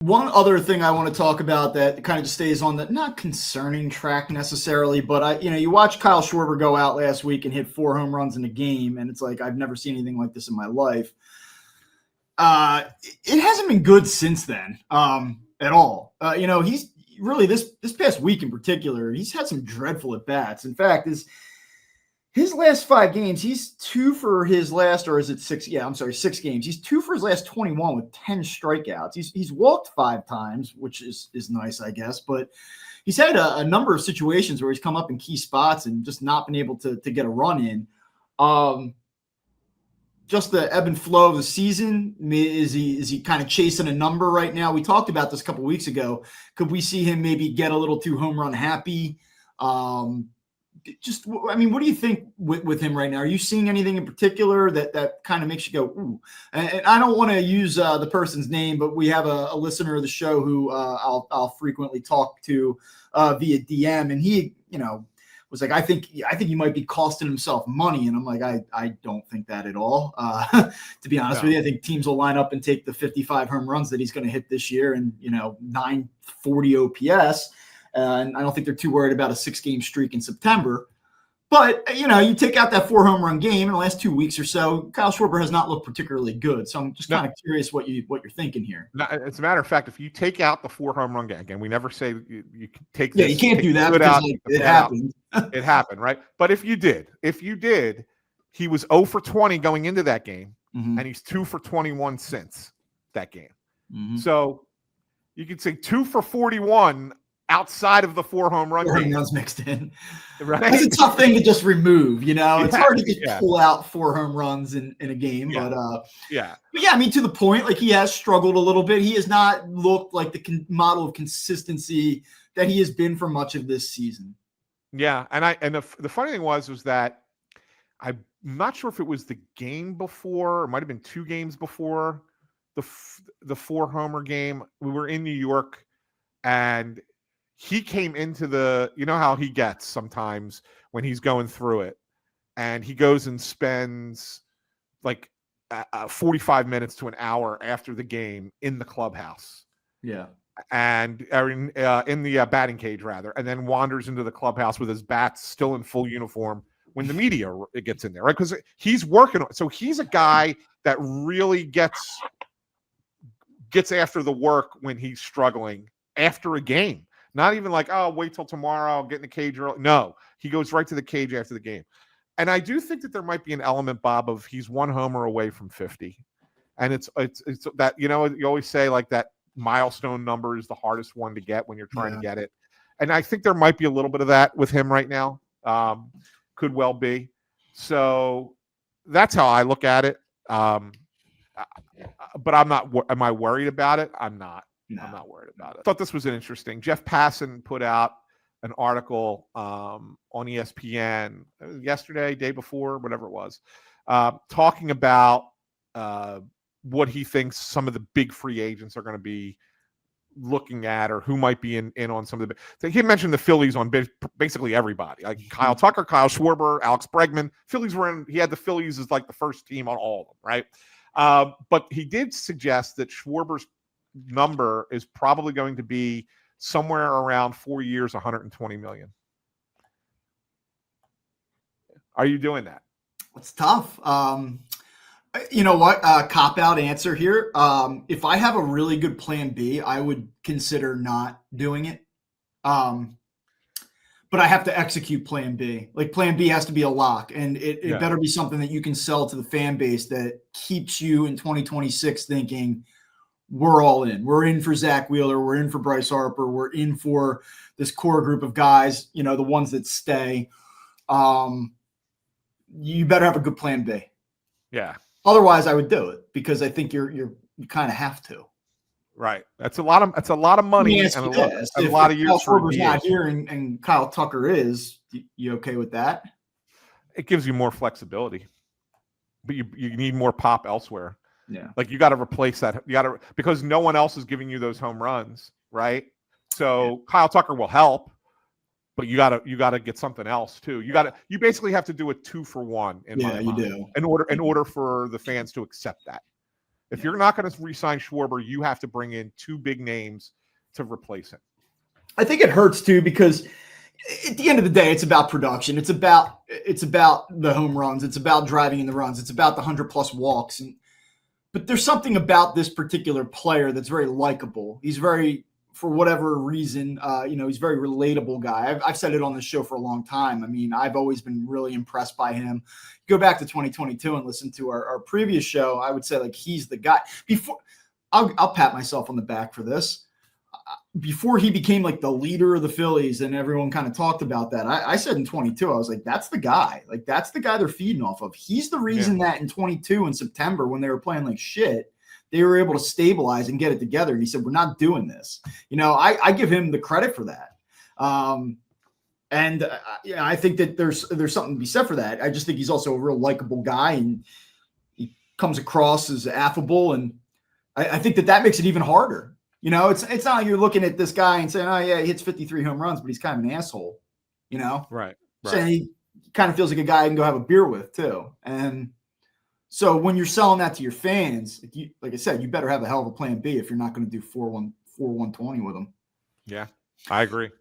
One other thing I want to talk about that kind of just stays on the not concerning track necessarily, but you watch Kyle Schwarber go out last week and hit 4 home runs in a game, and it's like I've never seen anything like this in my life. It hasn't been good since then at all. He's really this past week in particular, he's had some dreadful at bats. In fact, his last 5 games, he's 2 for his last, or is it 6? Yeah, I'm sorry, 6 games. He's 2 for his last 21 with 10 strikeouts. He's walked 5 times, which is nice, I guess. But he's had a number of situations where he's come up in key spots and just not been able to get a run in. Just the ebb and flow of the season. Is he kind of chasing a number right now? We talked about this a couple weeks ago. Could we see him maybe get a little too home run happy? What do you think with him right now? Are you seeing anything in particular that kind of makes you go, ooh? And I don't want to use the person's name, but we have a listener of the show who I'll frequently talk to via DM, and he, was like, I think he might be costing himself money. And I'm like, I don't think that at all. To be honest with you, I think teams will line up and take the 55 home runs that he's going to hit this year and, 940 OPS. And I don't think they're too worried about a 6-game streak in September. But, you take out that 4 home run game in the last 2 weeks or so, Kyle Schwarber has not looked particularly good. So I'm just kind of curious what you're thinking here. No, as a matter of fact, if you take out the 4 home run game, again, we never say you can take this. Yeah, you can't do that because it happened. It happened, right? But if you did, he was 0 for 20 going into that game, and he's 2 for 21 since that game. Mm-hmm. So you could say 2 for 41 outside of the 4 home run game. Runs mixed in. Right? It's a tough thing to just remove, It's hard to just pull out 4 home runs in a game. Yeah. But to the point, like he has struggled a little bit. He has not looked like the model of consistency that he has been for much of this season. Yeah, and the funny thing was that I'm not sure if it was the game before, or it might have been 2 games before the 4 homer game. We were in New York, and he came into how he gets sometimes when he's going through it, and he goes and spends like 45 minutes to an hour after the game in the clubhouse. Yeah. And in the batting cage rather, and then wanders into the clubhouse with his bats still in full uniform when the media gets in there, right? Because he's working on. So he's a guy that really gets after the work when he's struggling after a game. Not even like, oh, wait till tomorrow, I'll get in the cage early. No, he goes right to the cage after the game. And I do think that there might be an element, Bob, of he's 1 homer away from 50. And it's that, you always say like that milestone number is the hardest one to get when you're trying to get it. And I think there might be a little bit of that with him right now. Could well be. So that's how I look at it. But I'm not, am I worried about it? I'm not. No. I'm not worried about it. I thought this was interesting. Jeff Passan put out an article on ESPN yesterday, day before, whatever it was, talking about what he thinks some of the big free agents are going to be looking at, or who might be in on some of the. So he mentioned the Phillies on basically everybody, like Kyle Tucker, Kyle Schwarber, Alex Bregman. Phillies were in. He had the Phillies as like the first team on all of them, right? But he did suggest that Schwarber's number is probably going to be somewhere around 4 years, 120 million. Are you doing that? It's tough. You know what? Cop-out answer here. If I have a really good plan B, I would consider not doing it. But I have to execute plan B. Like plan B has to be a lock, and it better be something that you can sell to the fan base that keeps you in 2026 thinking, we're all in. We're in for Zach Wheeler. We're in for Bryce Harper. We're in for this core group of guys, the ones that stay. You better have a good plan B. Yeah. Otherwise, I would do it because I think you kind of have to. Right. That's a lot of money. Yes, and a lot of years. Kyle Schwarber's not here and Kyle Tucker is. You okay with that? It gives you more flexibility, but you need more pop elsewhere. Yeah. Like you got to replace that. Because no one else is giving you those home runs, right? So Kyle Tucker will help, but you got to get something else too. You basically have to do a 2-for-1 in my mind. You do. In order for the fans to accept that. If you're not going to re-sign Schwarber, you have to bring in 2 big names to replace him. I think it hurts too because at the end of the day, it's about production. It's about the home runs. It's about driving in the runs. It's about the 100+ walks. But there's something about this particular player that's very likable. He's very, for whatever reason, he's a very relatable guy. I've said it on the show for a long time. I mean, I've always been really impressed by him. Go back to 2022 and listen to our previous show. I would say like he's the guy. I'll pat myself on the back for this. Before he became like the leader of the Phillies and everyone kind of talked about that, I said in 22, I was like, that's the guy. Like, that's the guy they're feeding off of. He's the reason that in 22 in September, when they were playing like shit, they were able to stabilize and get it together. And he said, we're not doing this. I give him the credit for that. I think that there's something to be said for that. I just think he's also a real likable guy and he comes across as affable. And I think that makes it even harder. It's not like you're looking at this guy and saying, oh, yeah, he hits 53 home runs, but he's kind of an asshole, Right. So he kind of feels like a guy I can go have a beer with, too. And so when you're selling that to your fans, like I said, you better have a hell of a plan B if you're not going to do 4-1-20 with them. Yeah, I agree.